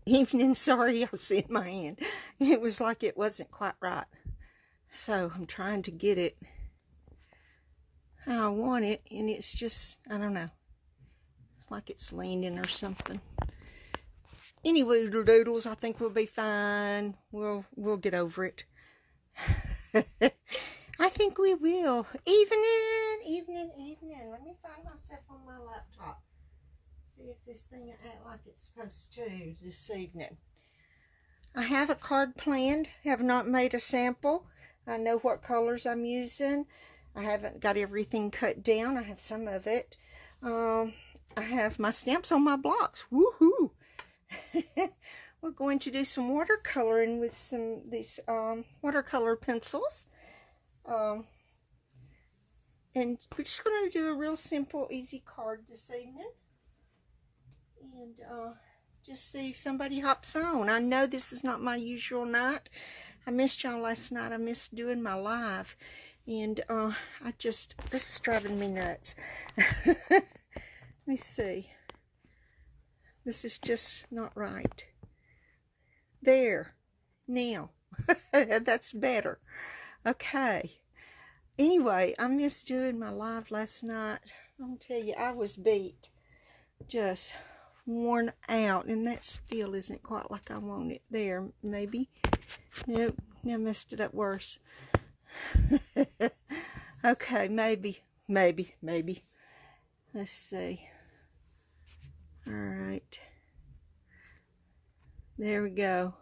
Evening, sorry, I'll see in my hand. It was like it wasn't quite right. So I'm trying to get it how I want it, and it's just, I don't know. It's like it's leaning or something. Anyway, doodles, I think we'll be fine. We'll get over it. I think we will. Evening. Let me find myself on my laptop. See if this thing will act like it's supposed to this evening. I have a card planned. Have not made a sample. I know what colors I'm using. I haven't got everything cut down. I have some of it. I have my stamps on my blocks. Woohoo! We're going to do some watercoloring with these watercolor pencils. And we're just going to do a real simple, easy card this evening. And just see if somebody hops on. I know this is not my usual night. I missed y'all last night. I missed doing my live. And this is driving me nuts. Let me see. This is just not right. There. Now. That's better. Okay. Anyway, I missed doing my live last night. I'll tell you, I was beat. Just worn out. And that still isn't quite like I want it. There, maybe. Nope. Now messed it up worse. Okay, maybe. Let's see. Alright. There we go.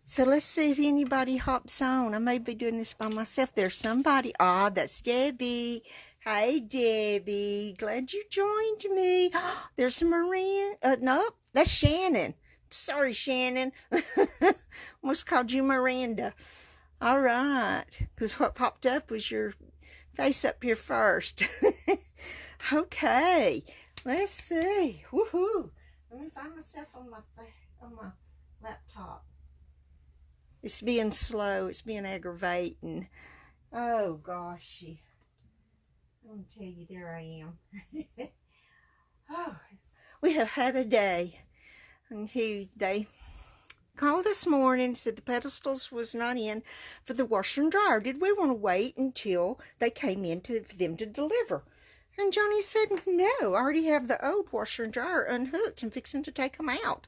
So let's see if anybody hops on. I may be doing this by myself. There's somebody. Ah, that's Debbie. Hey, Debbie. Glad you joined me. There's Miranda. Nope, that's Shannon. Sorry, Shannon. Almost called you Miranda. All right. Because what popped up was your face up here first. Okay. Let's see. Woohoo. Let me find myself on my laptop. It's being slow. It's being aggravating. Oh, gosh. I'm going to tell you, there I am. Oh, we have had a day. And they called this morning, said the pedestals was not in for the washer and dryer. Did we want to wait until they came in for them to deliver? And Johnny said, no, I already have the old washer and dryer unhooked and fixing to take them out.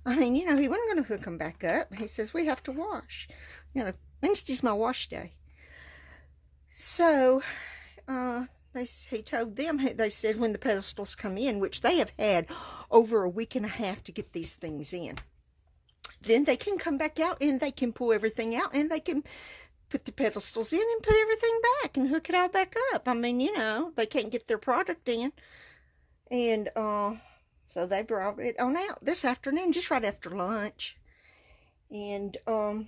I mean, he wasn't going to hook them back up. He says, we have to wash. Wednesday's my wash day. So, he told them, they said when the pedestals come in, which they have had over a week and a half to get these things in, then they can come back out and they can pull everything out and they can put the pedestals in and put everything back and hook it all back up. I mean, they can't get their product in. And so they brought it on out this afternoon, just right after lunch. And I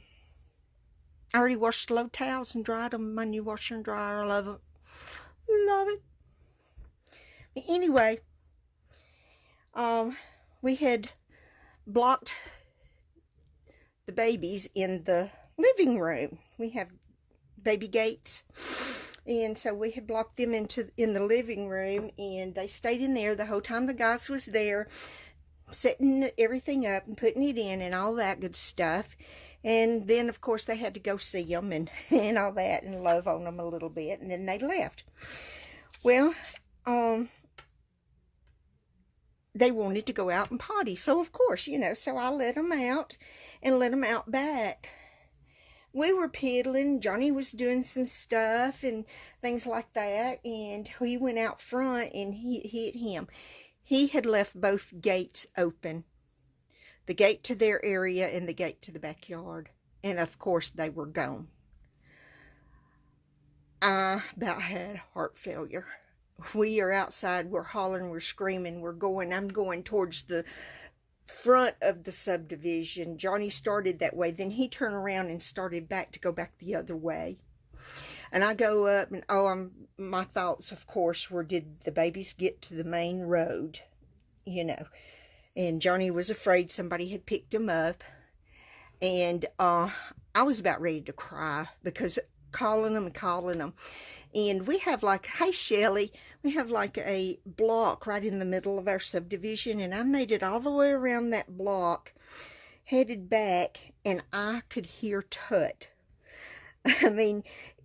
already washed the low towels and dried them. My new washer and dryer, I love it. Love it. But anyway, we had blocked the babies in the living room. We have baby gates, and so we had blocked them in the living room, and they stayed in there the whole time the guys was there, setting everything up and putting it in and all that good stuff. And then, of course, they had to go see them and all that and love on them a little bit, and then they left. Well, they wanted to go out and potty. So, of course, so I let them out and let them out back. We were piddling. Johnny was doing some stuff and things like that, and he went out front and he hit him. He had left both gates open. The gate to their area and the gate to the backyard. And, of course, they were gone. I about had heart failure. We are outside. We're hollering. We're screaming. I'm going towards the front of the subdivision. Johnny started that way. Then he turned around and started to go back the other way. And I go up and, my thoughts, of course, were, did the babies get to the main road? And Johnny was afraid somebody had picked him up. And I was about ready to cry because calling them and calling them. And we have like, hey Shelly, we have like a block right in the middle of our subdivision, and I made it all the way around that block, headed back, and I could hear Tut. I mean,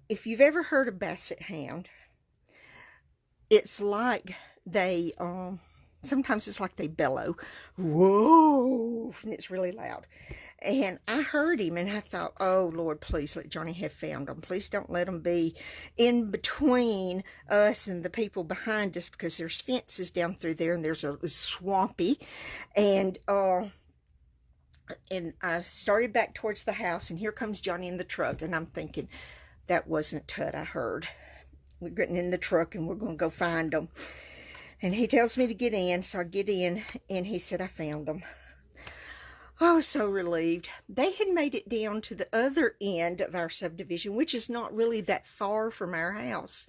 if you've ever heard a basset hound, it's like they, sometimes it's like they bellow, whoa, and it's really loud. And I heard him, and I thought, oh, Lord, please let Johnny have found him. Please don't let him be in between us and the people behind us, because there's fences down through there, and there's a swampy. And I started back towards the house, and here comes Johnny in the truck, and I'm thinking, that wasn't Tut I heard. We're getting in the truck, and we're going to go find him. And he tells me to get in, so I get in, and he said, I found him. I was so relieved. They had made it down to the other end of our subdivision, which is not really that far from our house.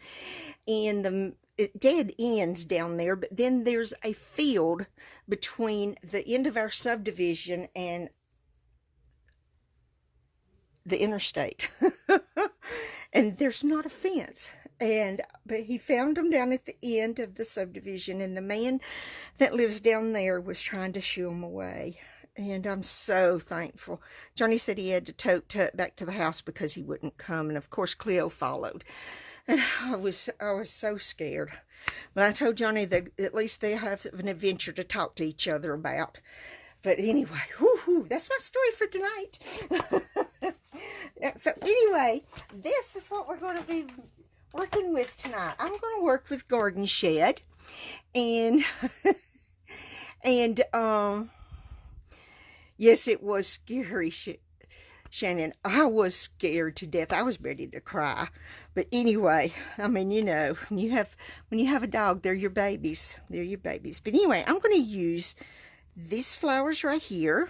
And it dead ends down there, but then there's a field between the end of our subdivision and the interstate. And there's not a fence. But he found them down at the end of the subdivision, and the man that lives down there was trying to shoo them away. And I'm so thankful. Johnny said he had to tote Tut back to the house because he wouldn't come. And of course, Cleo followed. And I was so scared. But I told Johnny that at least they have an adventure to talk to each other about. But anyway, whoo, that's my story for tonight. So anyway, this is what we're going to be working with tonight. I'm going to work with Garden Shed. And, yes, it was scary, Shannon. I was scared to death. I was ready to cry. But anyway, I mean, you know, when you have a dog, they're your babies. They're your babies. But anyway, I'm going to use these flowers right here.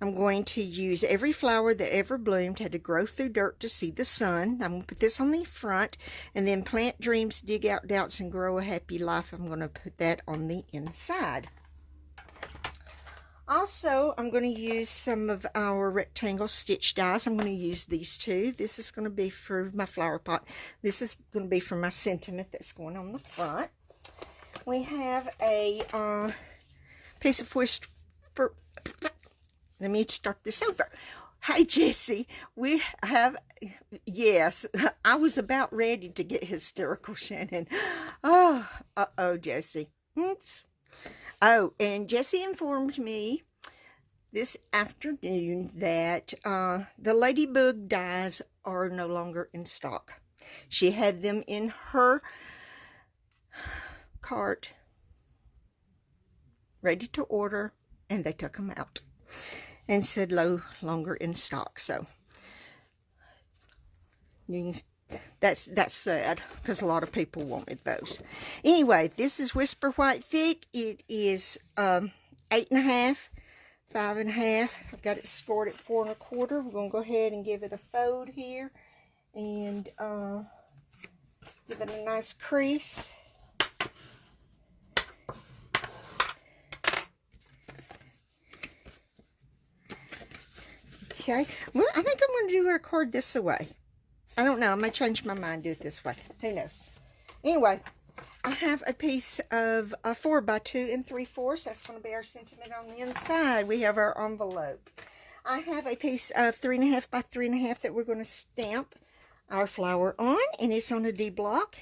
I'm going to use every flower that ever bloomed had to grow through dirt to see the sun. I'm going to put this on the front, and then plant dreams, dig out doubts, and grow a happy life. I'm going to put that on the inside. Also, I'm going to use some of our rectangle stitch dies. I'm going to use these two. This is going to be for my flower pot. This is going to be for my sentiment that's going on the front. We have a piece of twist for... Let me start this over. Hi, Jessie. We have, yes, I was about ready to get hysterical, Shannon. Oh, Jessie. Oops. Oh, and Jessie informed me this afternoon that the ladybug dies are no longer in stock. She had them in her cart, ready to order, and they took them out and said no longer in stock. So that's sad, because a lot of people wanted those. Anyway, this is Whisper White Thick. It is 8.5, 5.5. I've got it scored at 4 1/4. We're gonna go ahead and give it a fold here, and give it a nice crease. Okay, well, I think I'm going to do our card this way. I don't know. I may change my mind, do it this way. Who knows? Anyway, I have a piece of 4 by 2 3/4. That's going to be our sentiment on the inside. We have our envelope. I have a piece of 3.5 by 3.5 that we're going to stamp our flower on, and it's on a D block.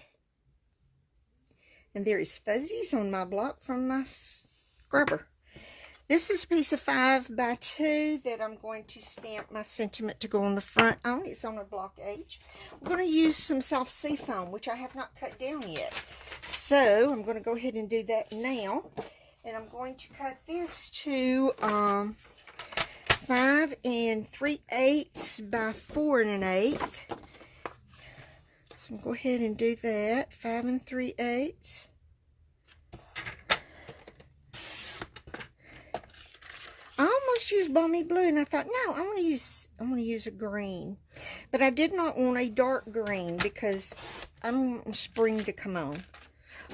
And there is fuzzies on my block from my scrubber. This is a piece of 5 by 2 that I'm going to stamp my sentiment to go on the front on. It's on a block H. We're going to use some soft seafoam, which I have not cut down yet. So I'm going to go ahead and do that now. And I'm going to cut this to 5 3/8 by 4 1/8. So I'm going to go ahead and do that. 5 3/8. I almost used balmy blue, and I thought, no, I want to use a green. But I did not want a dark green because I want spring to come on.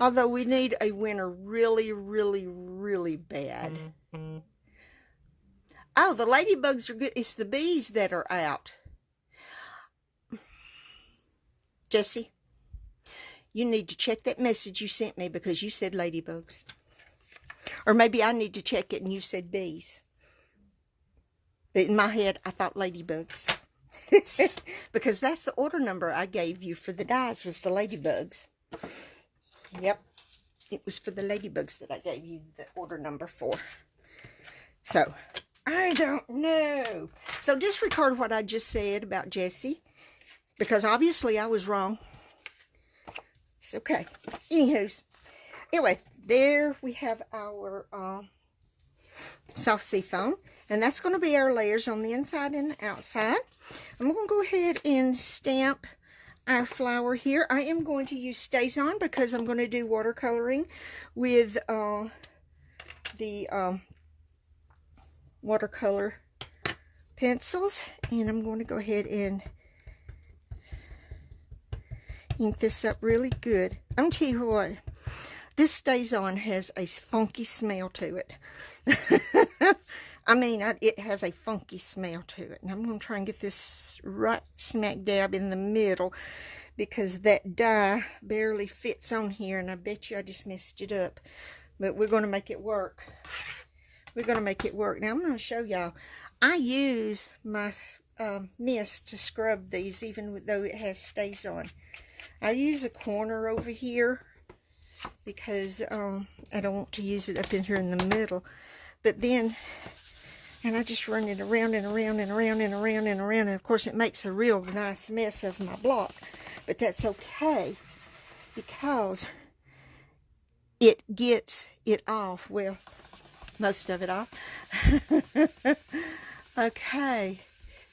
Although we need a winter really, really, really bad. Oh, the ladybugs are good. It's the bees that are out. Jessie, you need to check that message you sent me because you said ladybugs. Or maybe I need to check it and you said bees. But in my head, I thought ladybugs. Because that's the order number I gave you for the dies, was the ladybugs. Yep. It was for the ladybugs that I gave you the order number for. So, I don't know. So, disregard what I just said about Jessie. Because obviously I was wrong. It's okay. Anywho. Anyway, there we have our soft seafoam. And that's going to be our layers on the inside and the outside. I'm going to go ahead and stamp our flower here. I am going to use Stays On because I'm going to do watercoloring with the watercolor pencils. And I'm going to go ahead and ink this up really good. I'm going to tell you what, this Stays On has a funky smell to it. I mean, it has a funky smell to it. And I'm going to try and get this right smack dab in the middle because that dye barely fits on here. And I bet you I just messed it up. But we're going to make it work. We're going to make it work. Now, I'm going to show y'all. I use my mist to scrub these even though it has Stays On. I use a corner over here because I don't want to use it up in here in the middle. But then... and I just run it around and around and around and around and around. And of course, it makes a real nice mess of my block. But that's okay because it gets it off. Well, most of it off. Okay.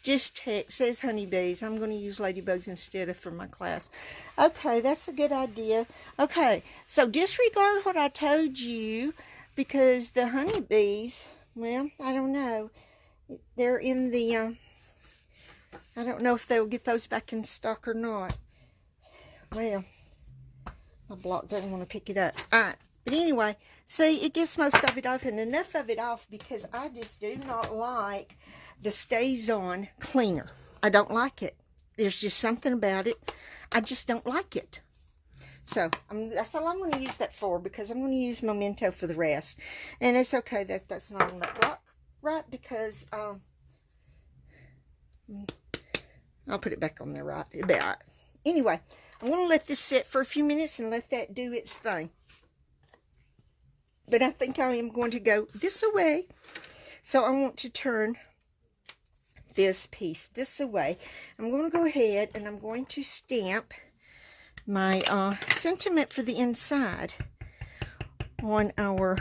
Just check. Says honeybees. I'm going to use ladybugs instead of for my class. Okay, that's a good idea. Okay, so disregard what I told you because the honeybees... well, I don't know. They're in the, I don't know if they'll get those back in stock or not. Well, my block doesn't want to pick it up. Alright, but anyway, see, it gets most of it off and enough of it off because I just do not like the Stays On cleaner. I don't like it. There's just something about it. I just don't like it. So, that's all I'm going to use that for because I'm going to use Memento for the rest. And it's okay that that's not on that block, right? Because, I'll put it back on there, right? It'll be all right. Anyway, I'm going to let this sit for a few minutes and let that do its thing. But I think I am going to go this way. So, I want to turn this piece this way. I'm going to go ahead and I'm going to stamp my sentiment for the inside on our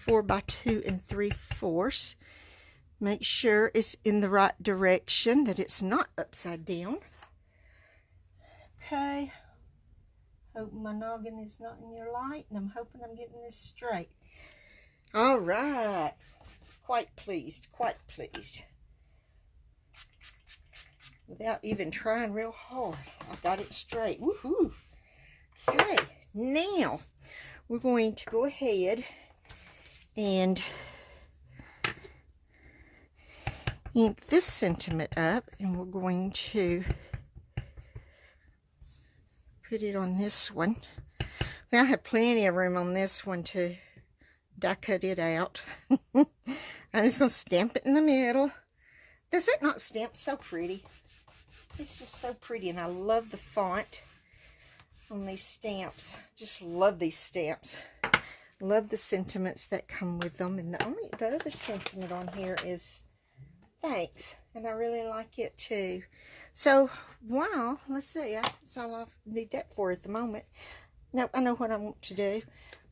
4x2 3/4. Make sure it's in the right direction, that it's not upside down. Okay. Hope my noggin is not in your light, and I'm hoping I'm getting this straight. All right. Quite pleased, quite pleased. Without even trying real hard. I got it straight. Woohoo! Okay, now we're going to go ahead and ink this sentiment up, and we're going to put it on this one. Now I have plenty of room on this one to die cut it out. I'm just going to stamp it in the middle. Does it not stamp so pretty? It's just so pretty, and I love the font on these stamps. Just love these stamps. Love the sentiments that come with them. And the other sentiment on here is thanks, and I really like it too. So, wow, let's see. That's all I need that for at the moment. Now, I know what I want to do.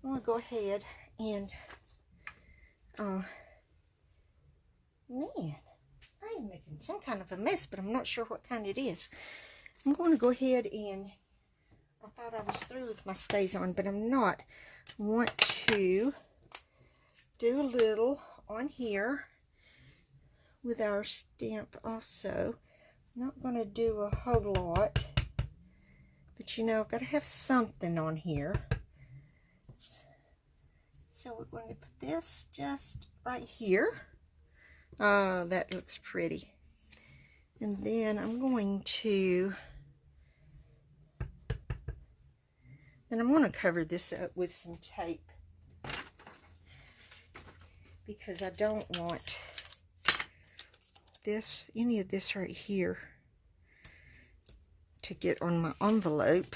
I want to go ahead and, man. I'm making some kind of a mess, but I'm not sure what kind it is. I'm going to go ahead and, I thought I was through with my Stays On, but I'm not. I want to do a little on here with our stamp also. I'm not going to do a whole lot, but you know, I've got to have something on here. So we're going to put this just right here. Oh, that looks pretty. And then I'm going to Then I'm going to cover this up with some tape because I don't want any of this right here to get on my envelope.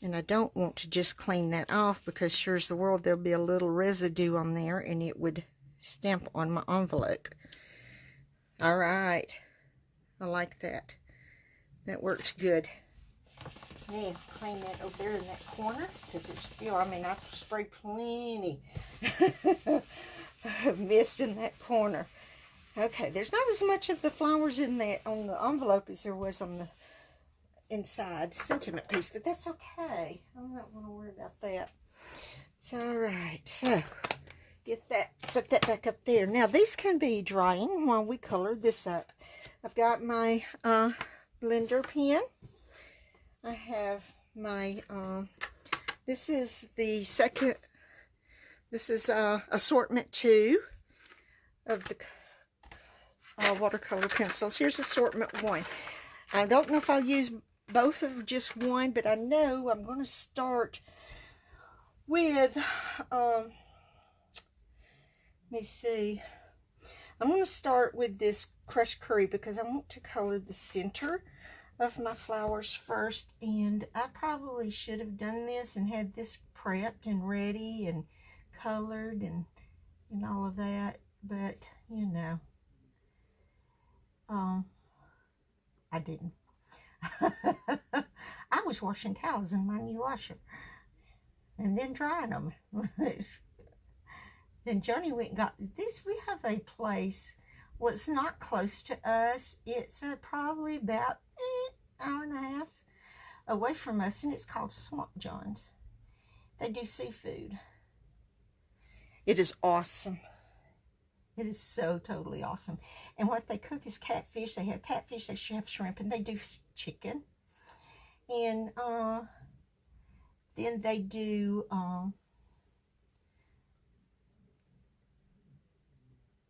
And I don't want to just clean that off because sure as the world there'll be a little residue on there and it would stamp on my envelope. Alright, I like that. That worked good. Then clean that over there in that corner because there's still, I mean, I've sprayed plenty of mist in that corner. Okay, there's not as much of the flowers in that on the envelope as there was on the inside sentiment piece, but that's okay. I'm not going to worry about that. It's alright. So, get that, set that back up there. Now, these can be drying while we color this up. I've got my blender pen. I have my, this is the second, this is assortment 2 of the watercolor pencils. Here's assortment 1. I don't know if I'll use both of just one, but I know I'm going to start with, let me see, I'm going to start with this crushed curry because I want to color the center of my flowers first, and I probably should have done this and had this prepped and ready and colored and all of that, but you know, I didn't. I was washing towels in my new washer and then drying them. Then Johnny went and got this. We have a place, well, it's not close to us. It's probably about hour and a half away from us, and it's called Swamp John's. They do seafood. It is awesome. It is so totally awesome. And what they cook is catfish. They have catfish, they have shrimp, and they do chicken. And then they do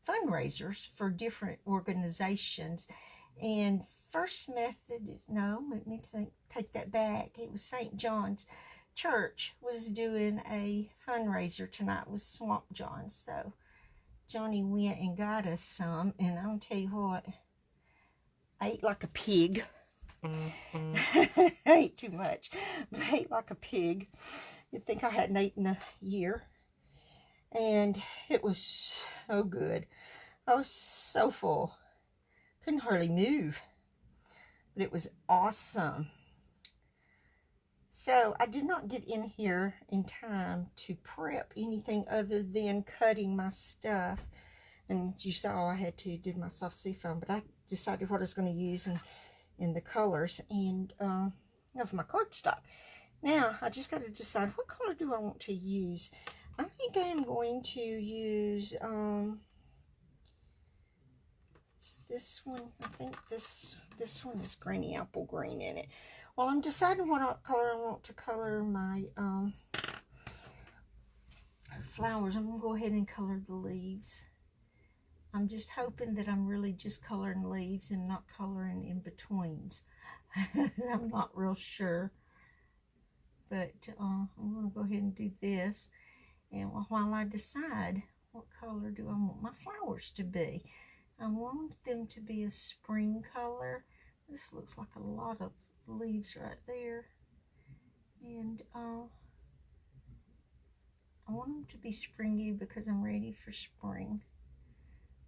fundraisers for different organizations. And First Methodist, no, let me think, take that back. It was St. John's Church was doing a fundraiser tonight with Swamp John's. So Johnny went and got us some, and I'll tell you what, I ate like a pig. I ate too much, but I ate like a pig. You'd think I hadn't eaten a year. And it was so good. I was so full. Couldn't hardly move. But it was awesome. So I did not get in here in time to prep anything other than cutting my stuff. And you saw I had to do my soft seafoam, but I decided what I was going to use in the colors and of my cardstock. Now I just got to decide what color do I want to use. I think I'm going to use this one. I think this one is greeny apple green in it. Well, I'm deciding what color I want to color my flowers. I'm going to go ahead and color the leaves. I'm just hoping that I'm really just coloring leaves and not coloring in betweens. I'm not real sure. But I'm going to go ahead and do this. And while I decide what color do I want my flowers to be, I want them to be a spring color. This looks like a lot of leaves right there. And I want them to be springy because I'm ready for spring,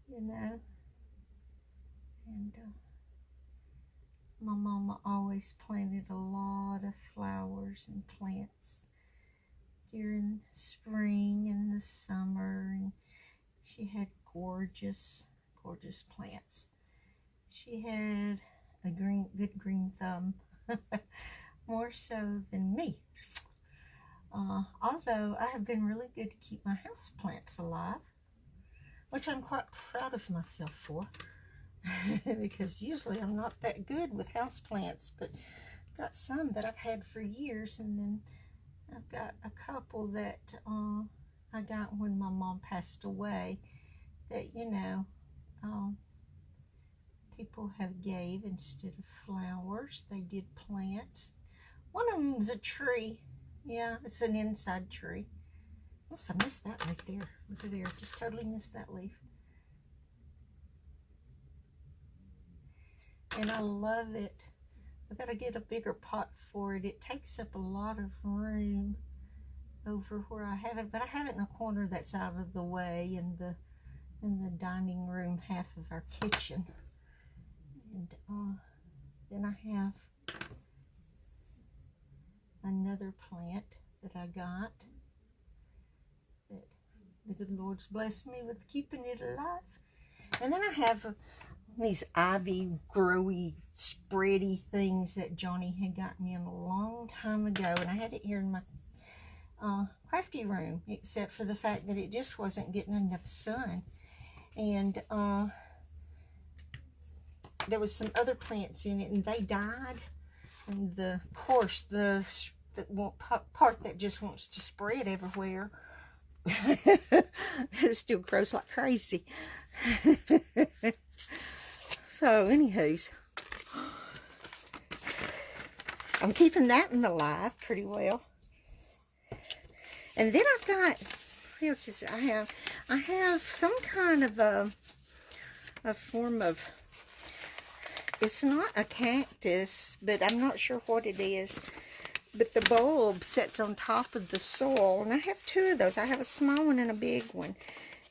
you know. And my mama always planted a lot of flowers and plants during the spring and the summer, and she had gorgeous plants. She had a good green thumb, more so than me. Although I have been really good to keep my house plants alive, which I'm quite proud of myself for, because usually I'm not that good with house plants, but I've got some that I've had for years, and then I've got a couple that I got when my mom passed away that, you know, people have gave instead of flowers. They did plants One of them's a tree. Yeah, it's an inside tree. Oops, I missed that right there. Look at there. Just totally missed that leaf. And I love it. I've got to get a bigger pot for it. It takes up a lot of room over where I have it, but I have it in a corner that's out of the way in the dining room half of our kitchen. And then I have another plant that I got that the good Lord's blessed me with keeping it alive. And then I have these ivy growy spready things that Johnny had gotten me a long time ago, and I had it here in my crafty room, except for the fact that it just wasn't getting enough sun. And there was some other plants in it, and they died. And of course, the part that just wants to spread everywhere it still grows like crazy. So, anywho's, I'm keeping that one alive pretty well. And then I've got, what else is it? I have some kind of a form of, it's not a cactus, but I'm not sure what it is. But the bulb sits on top of the soil, and I have two of those. I have a small one and a big one.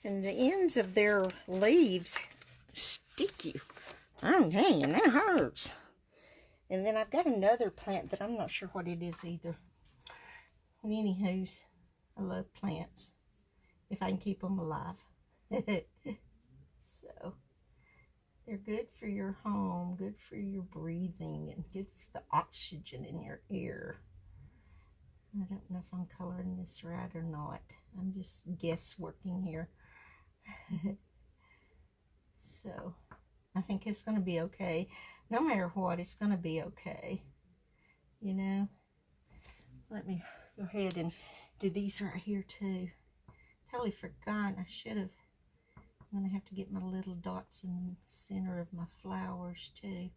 And the ends of their leaves stick you. Oh, dang, that hurts. And then I've got another plant that I'm not sure what it is either. And anywho's, I love plants, if I can keep them alive. So, they're good for your home, good for your breathing, and good for the oxygen in your ear. I don't know if I'm coloring this right or not. I'm just guessworking here. So, I think it's going to be okay. No matter what, it's going to be okay. You know? Let me go ahead and do these right here too. Totally forgot. I should have. I'm going to have to get my little dots in the center of my flowers too.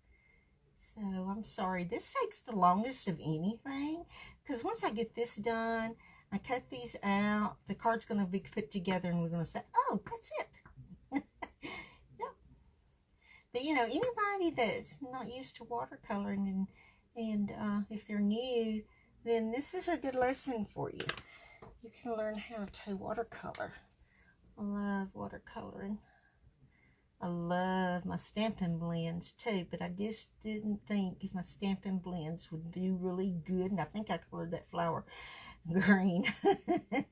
So, I'm sorry. This takes the longest of anything. Because once I get this done, I cut these out. The card's going to be put together and we're going to say, oh, that's it. Yep. But, you know, anybody that's not used to watercoloring and if they're new, then this is a good lesson for you. You can learn how to watercolor. I love watercoloring. I love my Stampin' Blends too, but I just didn't think my Stampin' Blends would be really good. And I think I colored that flower green. I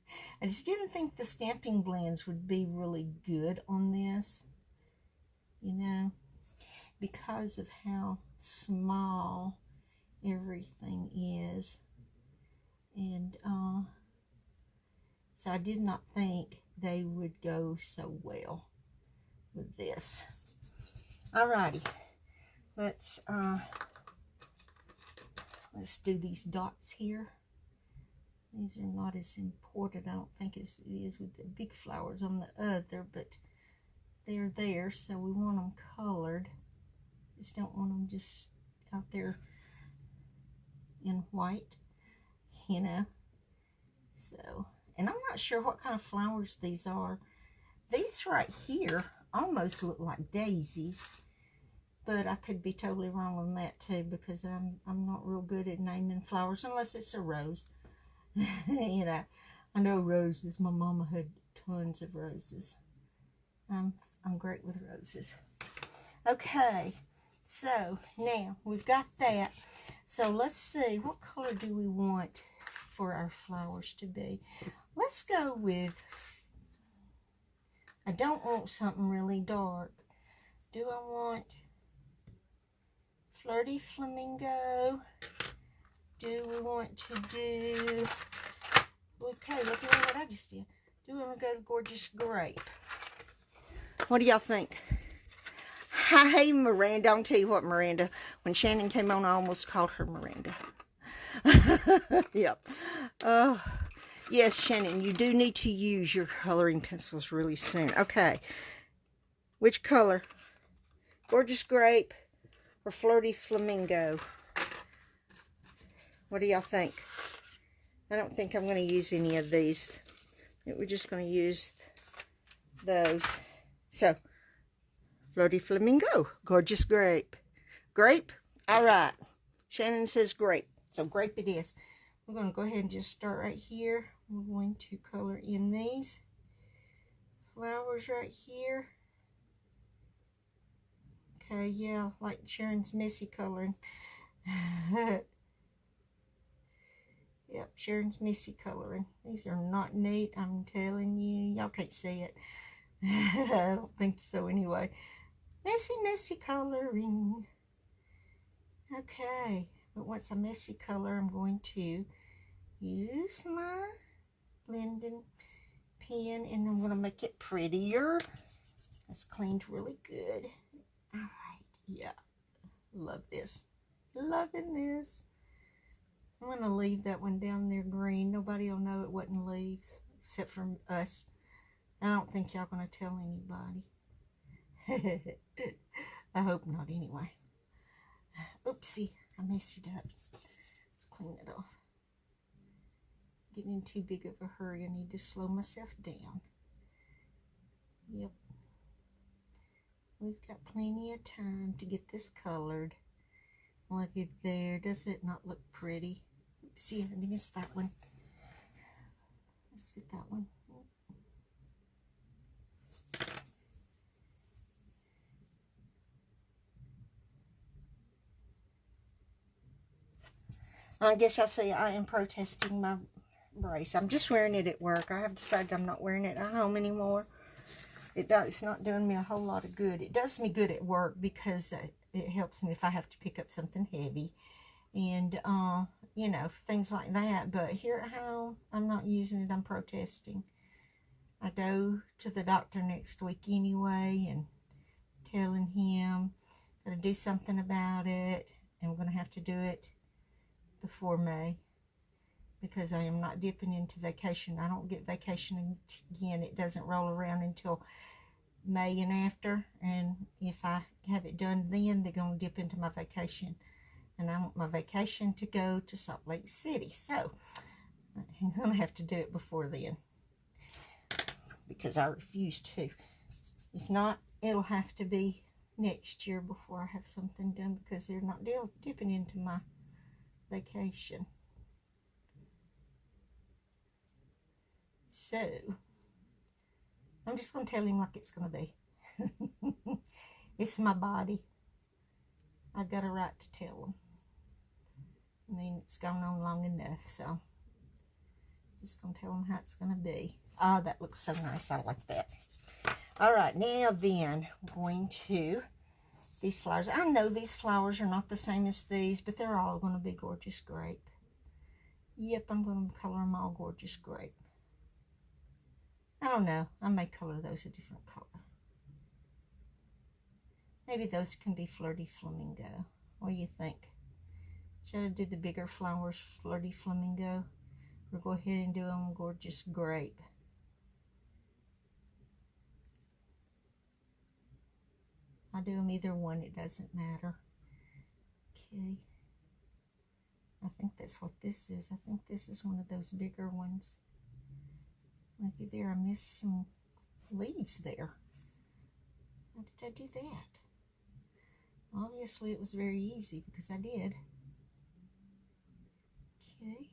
just didn't think the Stampin' Blends would be really good on this, you know, because of how small everything is. And so I did not think they would go so well with this. Alrighty, let's do these dots here. These are not as important, I don't think, as it is with the big flowers on the other, but they're there, so we want them colored. Just don't want them just out there in white, you know. So, and I'm not sure what kind of flowers these are. These right here almost look like daisies, but I could be totally wrong on that too, because I'm not real good at naming flowers unless it's a rose. You know, I know roses. My mama had tons of roses. I'm great with roses. Okay, so now we've got that. So let's see, what color do we want for our flowers to be? Let's go with, I don't want something really dark. Do I want Flirty Flamingo? Do we want to do, okay, look at what I just did. Do we want to go to Gorgeous Grape? What do y'all think? Hi, Miranda. I'll tell you what, Miranda. When Shannon came on, I almost called her Miranda. Yep. Yes, Shannon, you do need to use your coloring pencils really soon. Okay. Which color? Gorgeous Grape or Flirty Flamingo? What do y'all think? I don't think I'm going to use any of these. We're just going to use those. So, Floaty Flamingo, Gorgeous Grape. Grape? All right. Shannon says grape. So, grape it is. We're going to go ahead and just start right here. We're going to color in these flowers right here. Okay, yeah, like Sharon's messy coloring. Yep, Sharon's messy coloring. These are not neat, I'm telling you. Y'all can't see it. I don't think so anyway. Messy, messy coloring. Okay, but once a messy color, I'm going to use my blending pen and I'm going to make it prettier. It's cleaned really good. All right, yeah, love this. Loving this. I'm going to leave that one down there green. Nobody will know it wasn't leaves, except for us. I don't think y'all going to tell anybody. I hope not anyway. Oopsie, I messed it up. Let's clean it off. Getting in too big of a hurry. I need to slow myself down. Yep. We've got plenty of time to get this colored. Look at there. Does it not look pretty? Oopsie, I missed that one. Let's get that one. I guess y'all see I am protesting my brace. I'm just wearing it at work. I have decided I'm not wearing it at home anymore. It's not doing me a whole lot of good. It does me good at work because it helps me if I have to pick up something heavy. And, you know, for things like that. But here at home, I'm not using it. I'm protesting. I go to the doctor next week anyway and telling him got to do something about it. And we're going to have to do it before May because I am not dipping into vacation. I don't get vacation again. It doesn't roll around until May and after. And if I have it done then, they're going to dip into my vacation. And I want my vacation to go to Salt Lake City. So, he's going to have to do it before then. Because I refuse to. If not, it'll have to be next year before I have something done. Because they're not dipping into my vacation. So, I'm just going to tell him like it's going to be. It's my body. I got a right to tell him. I mean, it's gone on long enough, so just going to tell them how it's going to be. Oh, that looks so nice. I like that. All right, now then, I'm going to, these flowers. I know these flowers are not the same as these, but they're all going to be Gorgeous Grape. Yep, I'm going to color them all Gorgeous Grape. I don't know. I may color those a different color. Maybe those can be Flirty Flamingo. What do you think? Should I do the bigger flowers, Flirty Flamingo? Or go ahead and do them Gorgeous Grape? I'll do them either one. It doesn't matter. Okay. I think that's what this is. I think this is one of those bigger ones. Looky there. I missed some leaves there. How did I do that? Obviously, it was very easy because I did. Okay.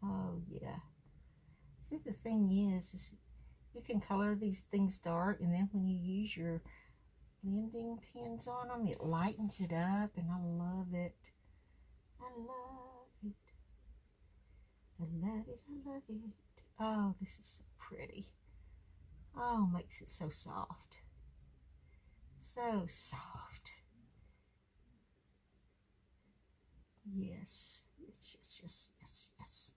Oh, yeah. See, the thing is you can color these things dark, and then when you use your blending pens on them, it lightens it up, and I love it. I love it. I love it. I love it. Oh, this is so pretty. Oh, makes it so soft. So soft. Yes. It's just, yes, yes.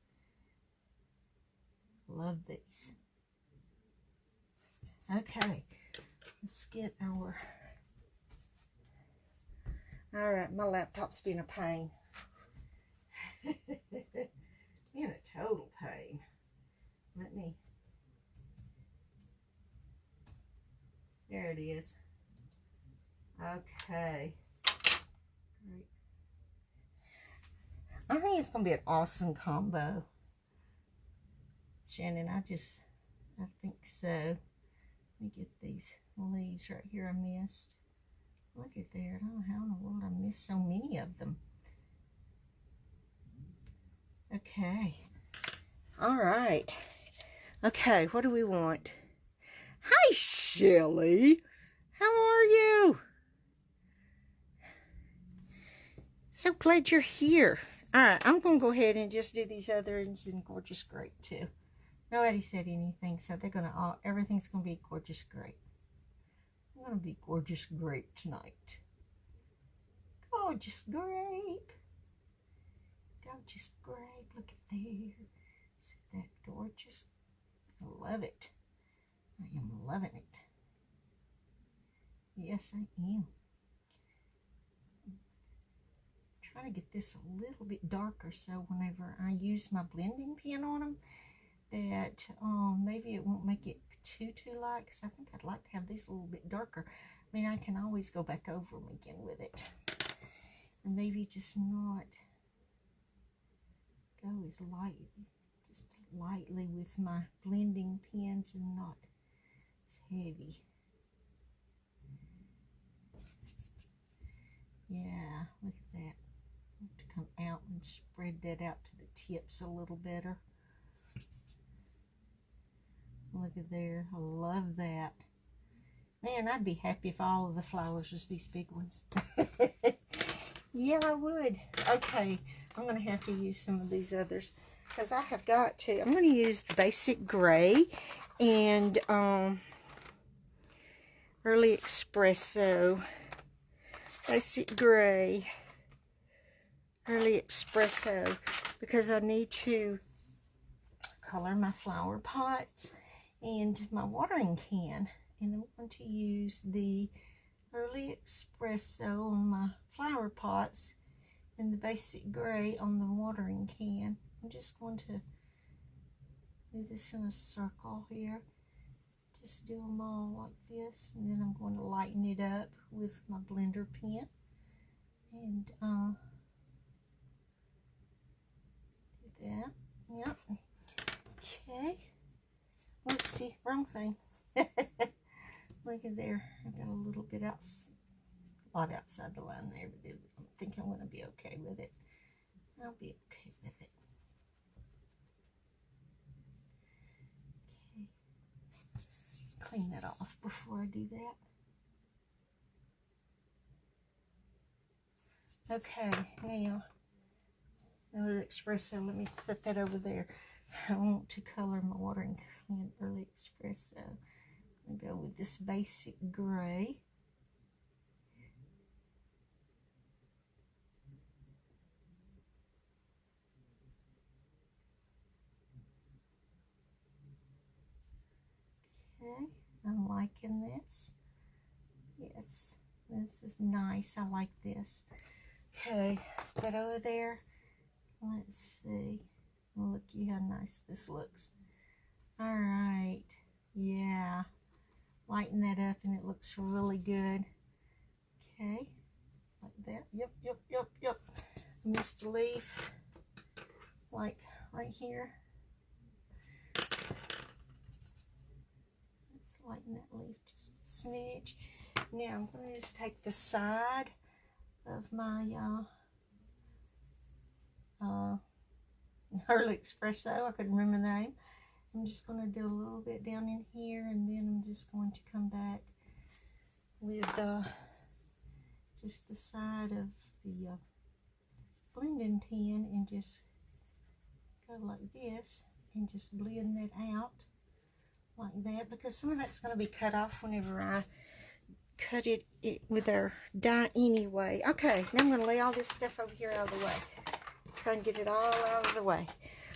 Love these. Okay. Let's get our... Alright, my laptop's been a pain. Being a total pain. Let me There it is. Okay. Great. I think it's going to be an awesome combo. Shannon, I think so. Let me get these leaves right here I missed. Look at there. I don't know how in the world I missed so many of them. Okay. All right. Okay, what do we want? Hi, Shelly. How are you? So glad you're here. All right, I'm going to go ahead and just do these other ones in Gorgeous Grape too. Nobody said anything, so they're going to everything's going to be Gorgeous Grape. I'm going to be Gorgeous Grape tonight. Gorgeous Grape. Gorgeous Grape. Look at there. Isn't that gorgeous? I love it. I am loving it. Yes, I am. Trying to get this a little bit darker so whenever I use my blending pen on them, that maybe it won't make it too light, because I think I'd like to have these a little bit darker. I mean, I can always go back over them again with it. And maybe just not go as lightly, just lightly with my blending pens and not as heavy. Yeah, look at that. I have to come out and spread that out to the tips a little better. Look at there. I love that. Man, I'd be happy if all of the flowers was these big ones. Yeah, I would. Okay, I'm going to have to use some of these others because I have got to. I'm going to use the Basic Gray and Early Espresso. Basic Gray, Early Espresso, because I need to color my flower pots and my watering can. And I'm going to use the Early Espresso on my flower pots and the Basic Gray on the watering can. I'm just going to do this in a circle here. Just do them all like this, and then I'm going to lighten it up with my blender pen. And do that. Yep. Okay. Let's see. Wrong thing. Look at there. I got a little bit a lot outside the line there, but I think I'm going to be okay with it. I'll be okay with it. Okay. Clean that off before I do that. Okay, now Early Espresso. Let me set that over there. I want to color my watering can Early Espresso. I'm going to go with this Basic Gray. Okay, I'm liking this. Yes, this is nice. I like this. Okay, set that over there. Let's see. Looky how nice this looks. All right. Yeah. Lighten that up and it looks really good. Okay. Like that. Yep. Missed a leaf. Like right here. Let's lighten that leaf just a smidge. Now I'm going to just take the side of my Early Espresso. I couldn't remember the name. I'm just going to do a little bit down in here, and then I'm just going to come back with just the side of the blending pen and just go like this and just blend that out like that, because some of that's going to be cut off whenever I cut it with our die anyway. Okay, now I'm going to lay all this stuff over here out of the way. Try and get it all out of the way.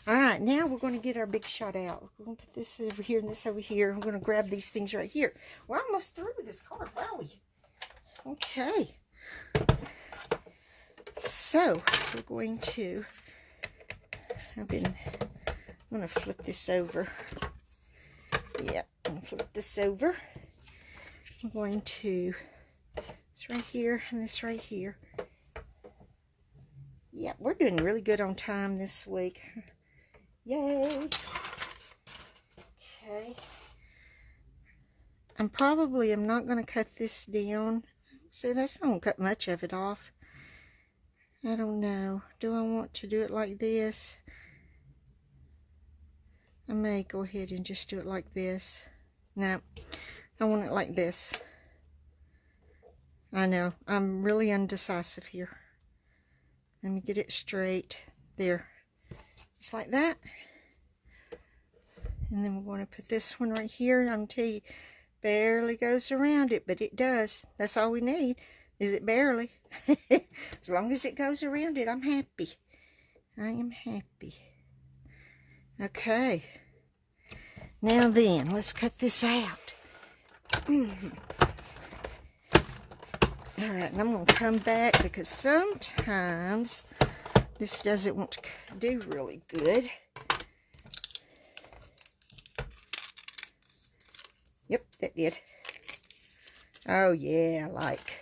All right, now we're going to get our big shot out. We're going to put this over here and this over here. I'm going to grab these things right here. We're almost through with this card, wowie. Okay. So, we're going to, I'm going to flip this over. Yeah, I'm going to flip this over. I'm going to, this right here and this right here. Yep, we're doing really good on time this week. Yay! Okay. I'm not going to cut this down. See, that's not going to cut much of it off. I don't know. Do I want to do it like this? I may go ahead and just do it like this. No, I want it like this. I know, I'm really undecisive here. Let me get it straight. There. Just like that. And then we're going to put this one right here. I'm going to tell you, barely goes around it, but it does. That's all we need, is it barely. As long as it goes around it, I'm happy. I am happy. Okay. Now then, let's cut this out. Alright, and I'm going to come back because sometimes this doesn't want to do really good. Yep, that did. Oh yeah, I like.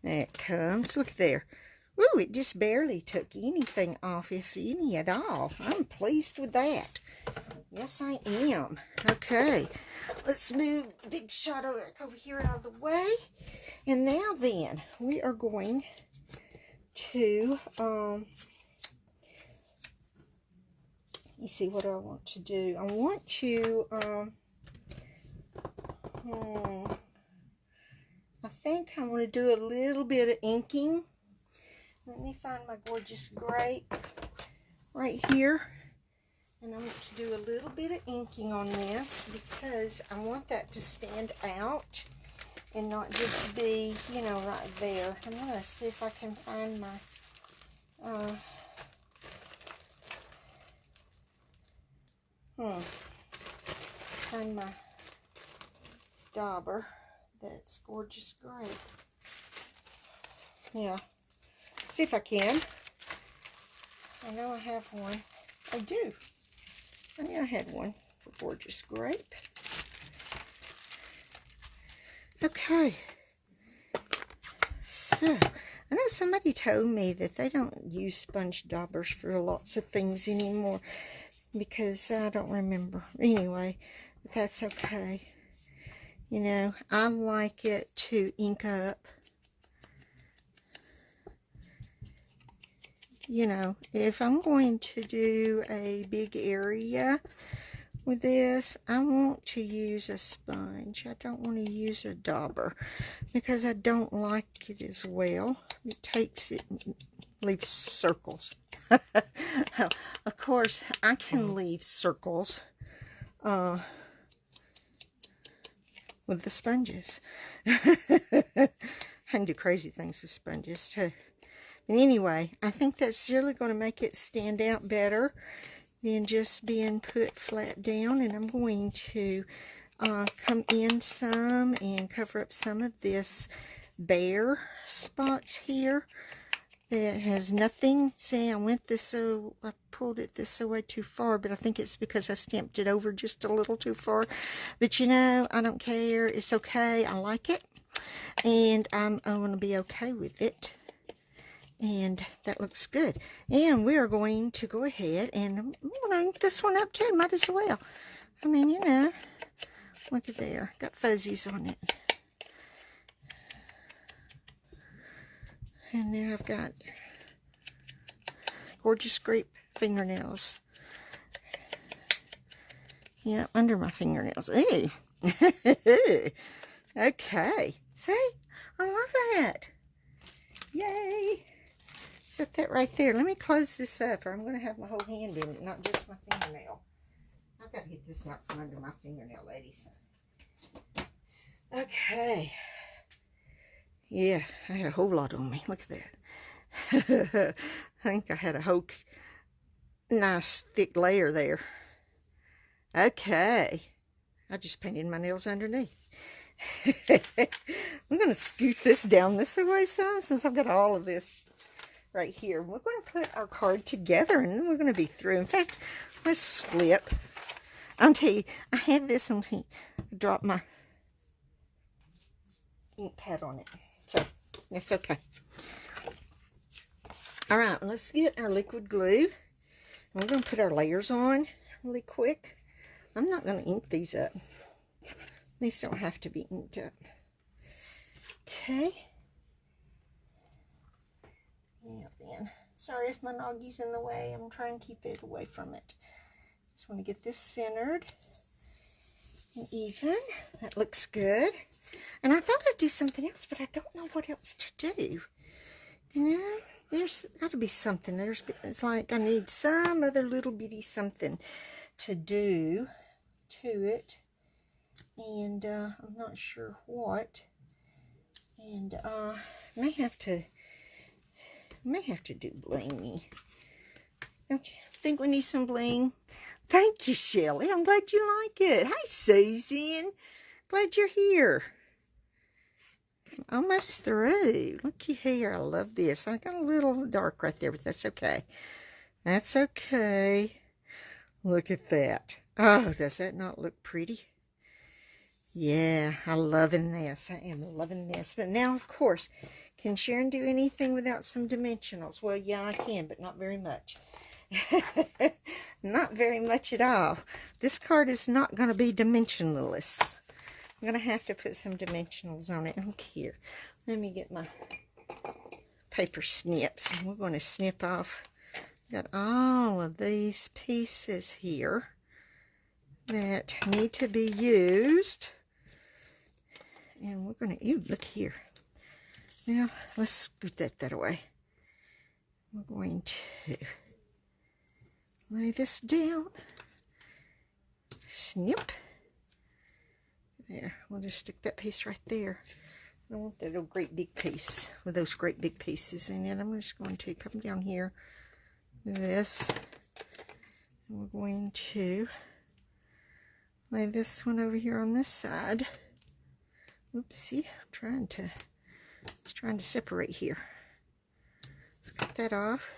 There it comes. Look there. Woo, it just barely took anything off, if any at all. I'm pleased with that. Yes, I am. Okay, let's move the big shot over here out of the way. And now then, we are going to, you see what I want to do. I want to, I think I'm going to do a little bit of inking. Let me find my gorgeous grape right here. And I want to do a little bit of inking on this because I want that to stand out and not just be, you know, right there. I'm going to see if I can find my, find my dauber. That's gorgeous grape. Yeah. See if I can. I know I have one. I do. I knew I had one for gorgeous grape. Okay. So, I know somebody told me that they don't use sponge daubers for lots of things anymore because I don't remember. Anyway, but that's okay. You know, I like it to ink up. You know, if I'm going to do a big area with this, I want to use a sponge. I don't want to use a dauber because I don't like it as well. It takes it and leaves circles. Of course, I can leave circles with the sponges. I can do crazy things with sponges too. But anyway, I think that's really going to make it stand out better than just being put flat down. And I'm going to come in some and cover up some of this bare spots here that has nothing. See, I went this so I pulled it this way too far, but I think it's because I stamped it over just a little too far. But you know, I don't care. It's okay. I like it, and I'm going to be okay with it. And that looks good. And we are going to go ahead and I'm going to ink this one up too. Might as well. I mean, you know, look at there. Got fuzzies on it. And then I've got gorgeous grape fingernails. Yeah, under my fingernails. Ooh. Okay. See? I love that. Yay. Set that right there. Let me close this up or I'm going to have my whole hand in it, not just my fingernail. I've got to get this out from under my fingernail, ladies. Okay. Yeah, I had a whole lot on me. Look at that. I think I had a whole nice thick layer there. Okay. I just painted my nails underneath. I'm going to scoot this down this way some since I've got all of this right here. We're going to put our card together and then we're going to be through. In fact, let's flip. I'll tell you, I had this on here. I dropped my ink pad on it. So, that's okay. Alright, let's get our liquid glue. We're going to put our layers on really quick. I'm not going to ink these up. These don't have to be inked up. Okay. Now then, sorry if my noggy's in the way. I'm trying to keep it away from it. Just want to get this centered and even. That looks good. And I thought I'd do something else, but I don't know what else to do. You know, there's got to be something. It's like I need some other little bitty something to do to it. And I'm not sure what. And may have to do blingy. Don't you think we need some bling? Thank you, Shelley. I'm glad you like it. Hi, Susan. Glad you're here. I'm almost through. Looky here. I love this. I got a little dark right there, but that's okay. That's okay. Look at that. Oh, does that not look pretty? Yeah, I'm loving this. I am loving this. But now, of course, can Sharon do anything without some dimensionals? Well, yeah, I can, but not very much. Not very much at all. This card is not going to be dimensionless. I'm going to have to put some dimensionals on it. Look here. Let me get my paper snips. And we're going to snip off. Got all of these pieces here that need to be used. And we're going to, ew, look here. Now, let's scoot that away. We're going to lay this down. Snip. There, we'll just stick that piece right there. I don't want that little great big piece with those great big pieces in it. I'm just going to come down here with this. And we're going to lay this one over here on this side. Oopsie, I'm trying to separate here. Let's cut that off.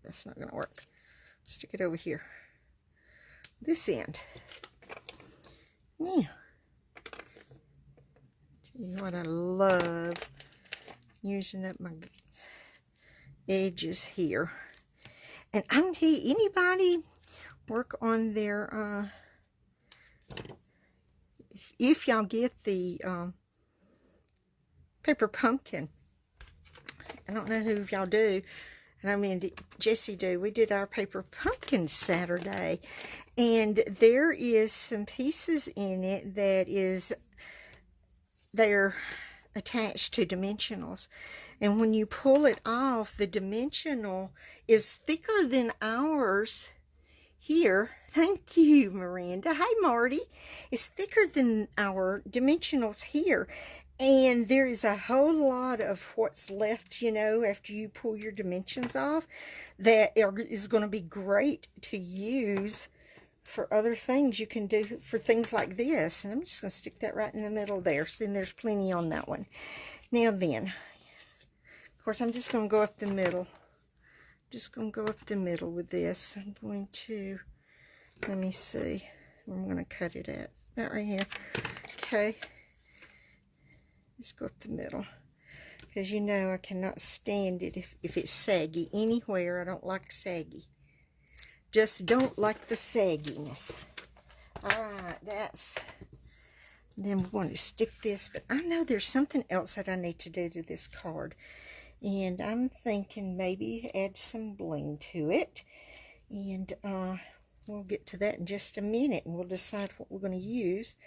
That's not going to work. Stick it over here. This end. Now, tell you what, I love using up my edges here. And I'm going to tell you, anybody work on their, if y'all get the paper pumpkin, I don't know who of y'all do, and I mean Jessie do. We did our paper pumpkin Saturday, and there is some pieces in it that they're attached to dimensionals, and when you pull it off, the dimensional is thicker than ours here. Thank you, Miranda. Hi, Marty. It's thicker than our dimensionals here. And there is a whole lot of what's left, you know, after you pull your dimensions off that is going to be great to use for other things you can do for things like this. And I'm just going to stick that right in the middle there. So then there's plenty on that one. Now then, of course, I'm just going to go up the middle. Just going to go up the middle with this. I'm going to, let me see where I'm going to cut it at. About right here. Okay. Just go up the middle. Because you know I cannot stand it if it's saggy. Anywhere, I don't like saggy. Just don't like the sagginess. Alright, then we're going to stick this. But I know there's something else that I need to do to this card. And I'm thinking maybe add some bling to it. And we'll get to that in just a minute. And we'll decide what we're going to use.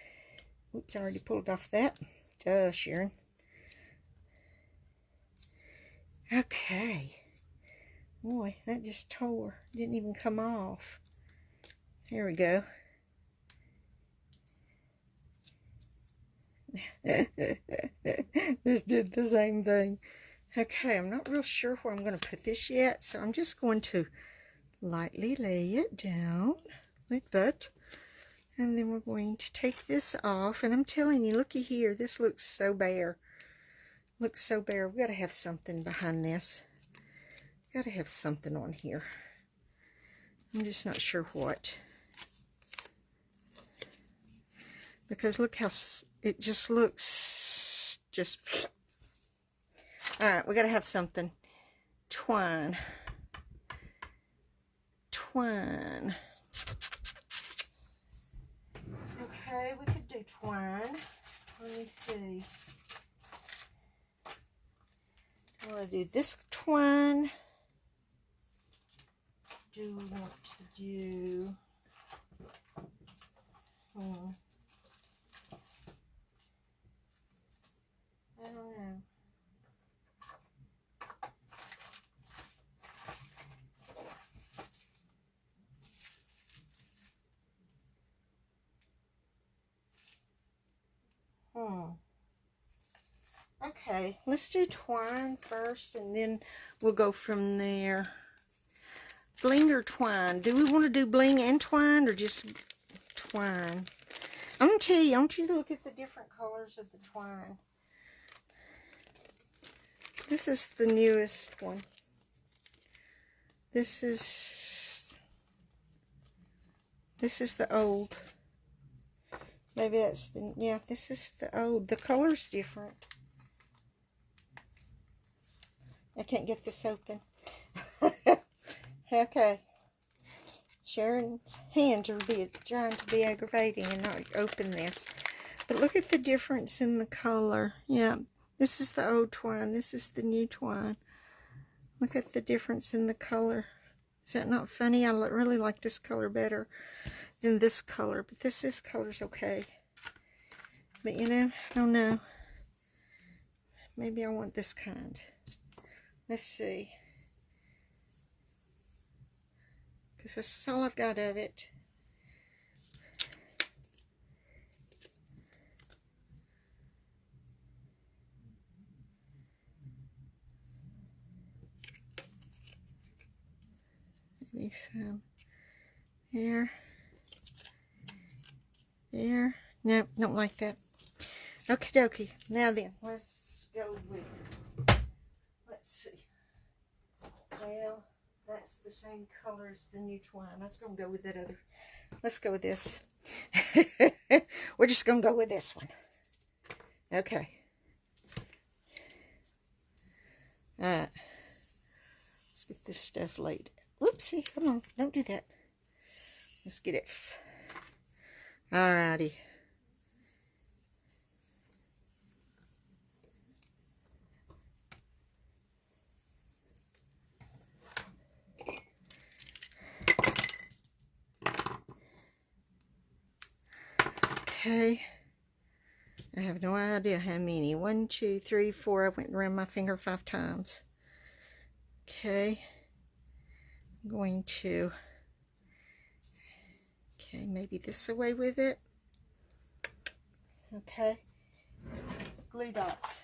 Oops, I already pulled off that. Duh, Sharon. Okay. Boy, that just tore. Didn't even come off. There we go. This did the same thing. Okay, I'm not real sure where I'm going to put this yet, so I'm just going to lightly lay it down like that. And then we're going to take this off. And I'm telling you, looky here, this looks so bare. Looks so bare. We've got to have something behind this. Got to have something on here. I'm just not sure what. Because look how it just looks just. All right, we got to have something. Twine. Twine. Okay, we could do twine. Let me see. I want to do this twine. Do we want to do... I don't know. Okay, let's do twine first, and then we'll go from there. Bling or twine? Do we want to do bling and twine, or just twine? I'm going to tell you, I want you to look at the different colors of the twine. This is the newest one. This is the old. Maybe that's the, yeah, this is the old. The color's different. I can't get this open. Okay. Sharon's hands are trying to be aggravating and not open this. But look at the difference in the color. Yeah, this is the old twine. This is the new twine. Look at the difference in the color. Is that not funny? I really like this color better than this color. But this color's okay. But you know, I don't know. Maybe I want this kind. Let's see. Because this is all I've got of it. Maybe some there. There. Nope, don't like that. Okie dokie. Now then, let's go with, let's see. Well, that's the same color as the new twine. Let's go with that other. Let's go with this. We're just going to go with this one. Okay. Alright. Let's get this stuff laid. Whoopsie, come on. Don't do that. Let's get it. Alrighty. Okay, I have no idea how many. 1, 2, 3, 4. I went around my finger 5 times. Okay, I'm going to, okay, maybe this away with it. Okay, glue dots.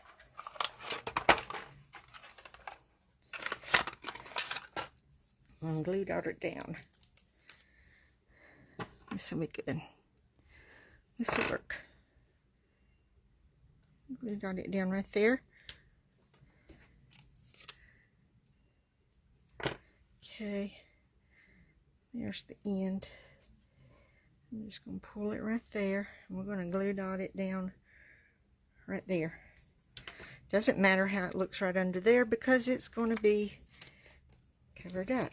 And glue dot it down. This will be good. This will work. Glue dot it down right there. Okay. There's the end. I'm just going to pull it right there. And we're going to glue dot it down right there. Doesn't matter how it looks right under there because it's going to be covered up.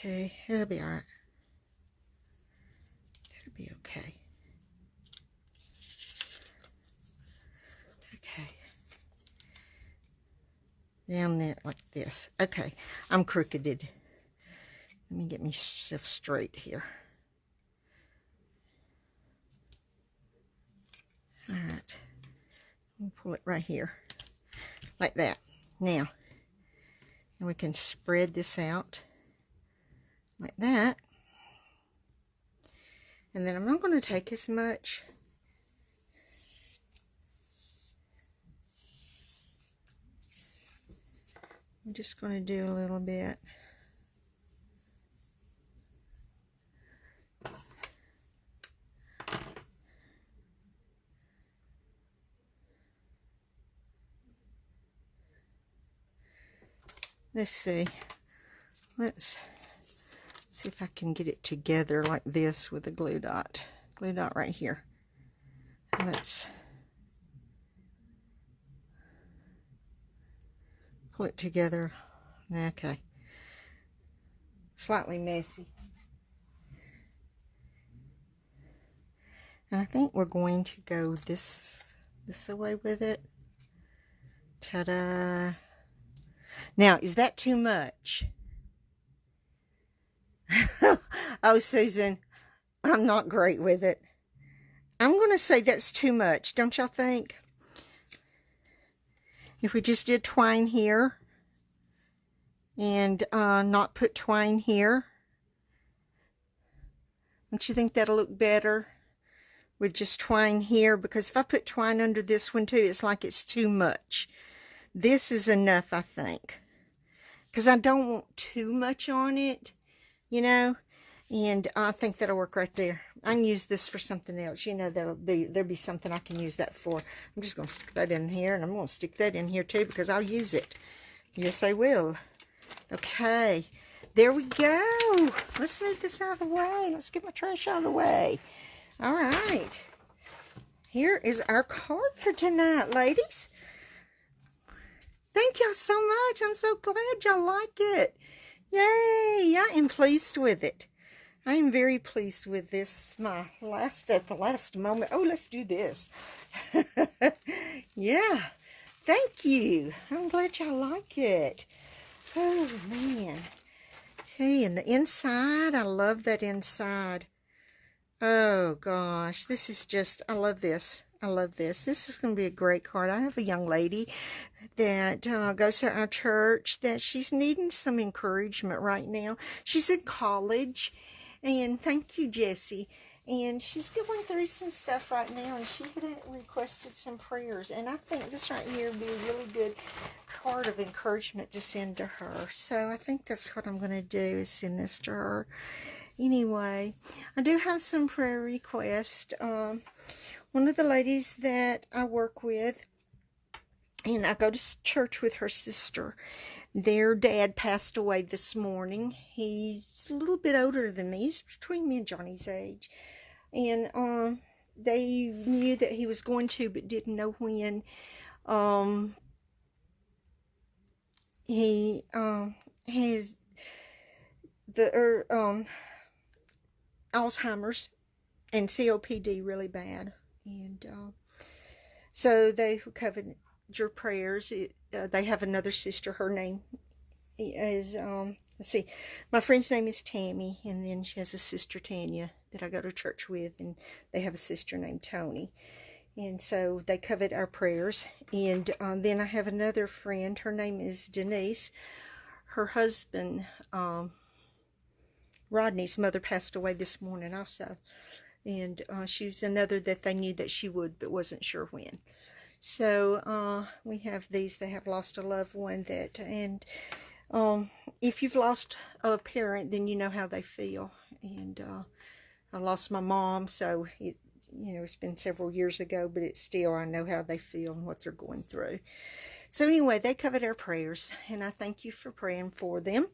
Okay, it'll be alright. It'll be okay. Okay. Down there like this. Okay, I'm crookeded. Let me get myself straight here. Alright. Pull it right here. Like that. Now, and we can spread this out. Like that. And then I'm not going to take as much. I'm just going to do a little bit. let's see. Let's see if I can get it together like this with a glue dot. Glue dot right here. Let's pull it together. Okay. Slightly messy. And I think we're going to go this way with it. Ta-da. Now, is that too much? Oh, Susan, I'm not great with it. I'm going to say that's too much, don't y'all think? If we just did twine here and not put twine here, don't you think that'll look better with just twine here? Because if I put twine under this one too, it's like it's too much. This is enough, I think, because I don't want too much on it, you know, and I think that'll work right there. I can use this for something else, you know. There'll be something I can use that for. I'm just going to stick that in here, and I'm going to stick that in here too because I'll use it. Yes, I will. Okay, there we go. Let's move this out of the way. Let's get my trash out of the way. All right, here is our card for tonight, ladies. Thank y'all so much. I'm so glad y'all like it. Yay, I am pleased with it. I am very pleased with this. At the last moment. Oh, let's do this. Yeah, thank you. I'm glad y'all like it. Oh, man. Okay, and the inside, I love that inside. Oh, gosh, this is just, I love this. I love this. This is going to be a great card. I have a young lady that goes to our church that she's needing some encouragement right now. She's in college, and thank you, Jessie. And she's going through some stuff right now, and she had requested some prayers. And I think this right here would be a really good card of encouragement to send to her. So I think that's what I'm going to do, is send this to her. Anyway, I do have some prayer requests. One of the ladies that I work with, and I go to church with her sister, their dad passed away this morning. He's a little bit older than me. He's between me and Johnny's age. And they knew that he was going to, but didn't know when. He has the Alzheimer's and COPD really bad. And so they covered your prayers. They have another sister. Her name is, let's see, my friend's name is Tammy, and then she has a sister, Tanya, that I go to church with, and they have a sister named Tony. And so they covered our prayers. And then I have another friend. Her name is Denise. Her husband, Rodney's mother, passed away this morning also. And she was another that they knew that she would, but wasn't sure when. So we have these. They have lost a loved one that, and if you've lost a parent, then you know how they feel. And I lost my mom, so it's been several years ago, but it's still, I know how they feel and what they're going through. So anyway, they covered our prayers, and I thank you for praying for them.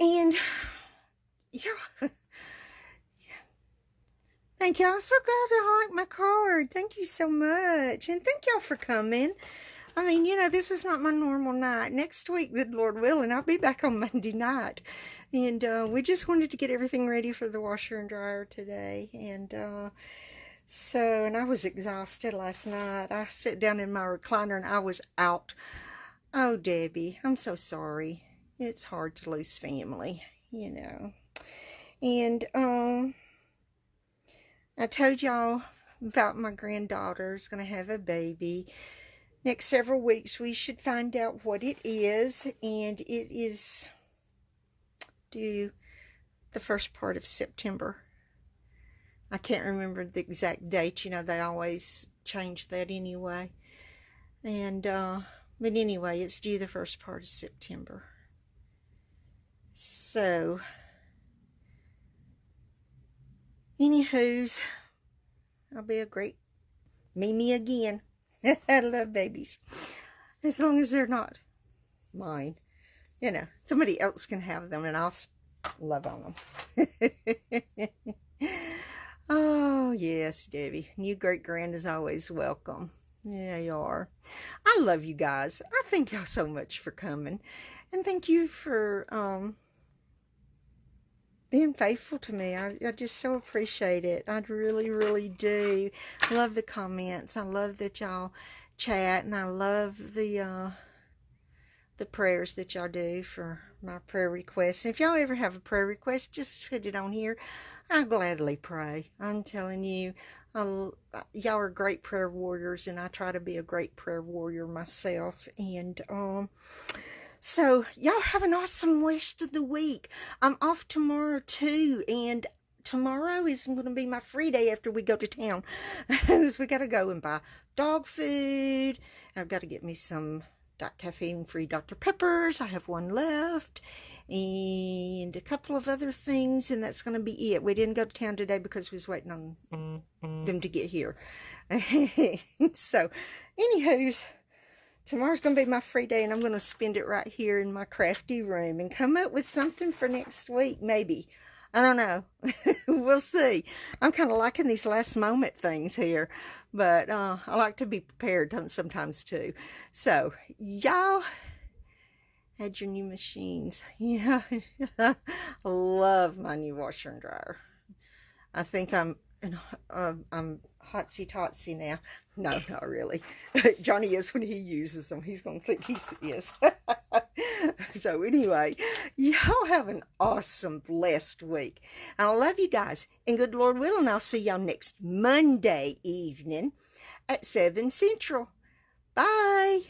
And thank y'all. I'm so glad you like my card. Thank you so much. And thank y'all for coming. I mean, this is not my normal night. Next week, good Lord willing, I'll be back on Monday night. And we just wanted to get everything ready for the washer and dryer today. And and I was exhausted last night. I sat down in my recliner and I was out. Oh, Debbie, I'm so sorry. It's hard to lose family, And I told y'all about my granddaughter's going to have a baby. Next several weeks, we should find out what it is. And it is due the first part of September. I can't remember the exact date. They always change that anyway. And, but anyway, it's due the first part of September. So, anywho's, I'll be a great Mimi again. I love babies. As long as they're not mine. You know, somebody else can have them and I'll love on them. Oh, yes, Debbie. New great-grand is always welcome. Yeah, you are. I love you guys. I thank y'all so much for coming. And thank you for being faithful to me. I just so appreciate it. I really, really do. I love the comments. I love that y'all chat, and I love the prayers that y'all do for my prayer requests. If y'all ever have a prayer request, just put it on here. I'll gladly pray. I'm telling you, y'all are great prayer warriors, and I try to be a great prayer warrior myself. And so y'all have an awesome rest of the week. I'm off tomorrow too, and tomorrow is going to be my free day after we go to town. So we got to go and buy dog food. I've got to get me some caffeine-free Dr. Peppers. I have one left, and a couple of other things, and that's going to be it. We didn't go to town today because we was waiting on them to get here. So, anywho's, tomorrow's going to be my free day, and I'm going to spend it right here in my crafty room and come up with something for next week, maybe. I don't know. We'll see. I'm kind of liking these last moment things here, but I like to be prepared sometimes too. So, y'all had your new machines. Yeah, I love my new washer and dryer. I think I'm hotsy-totsy now. No, not really. Johnny is when he uses them. He's going to think he is. So anyway, y'all have an awesome, blessed week. And I love you guys. And good Lord willing, I'll see y'all next Monday evening at 7 Central. Bye.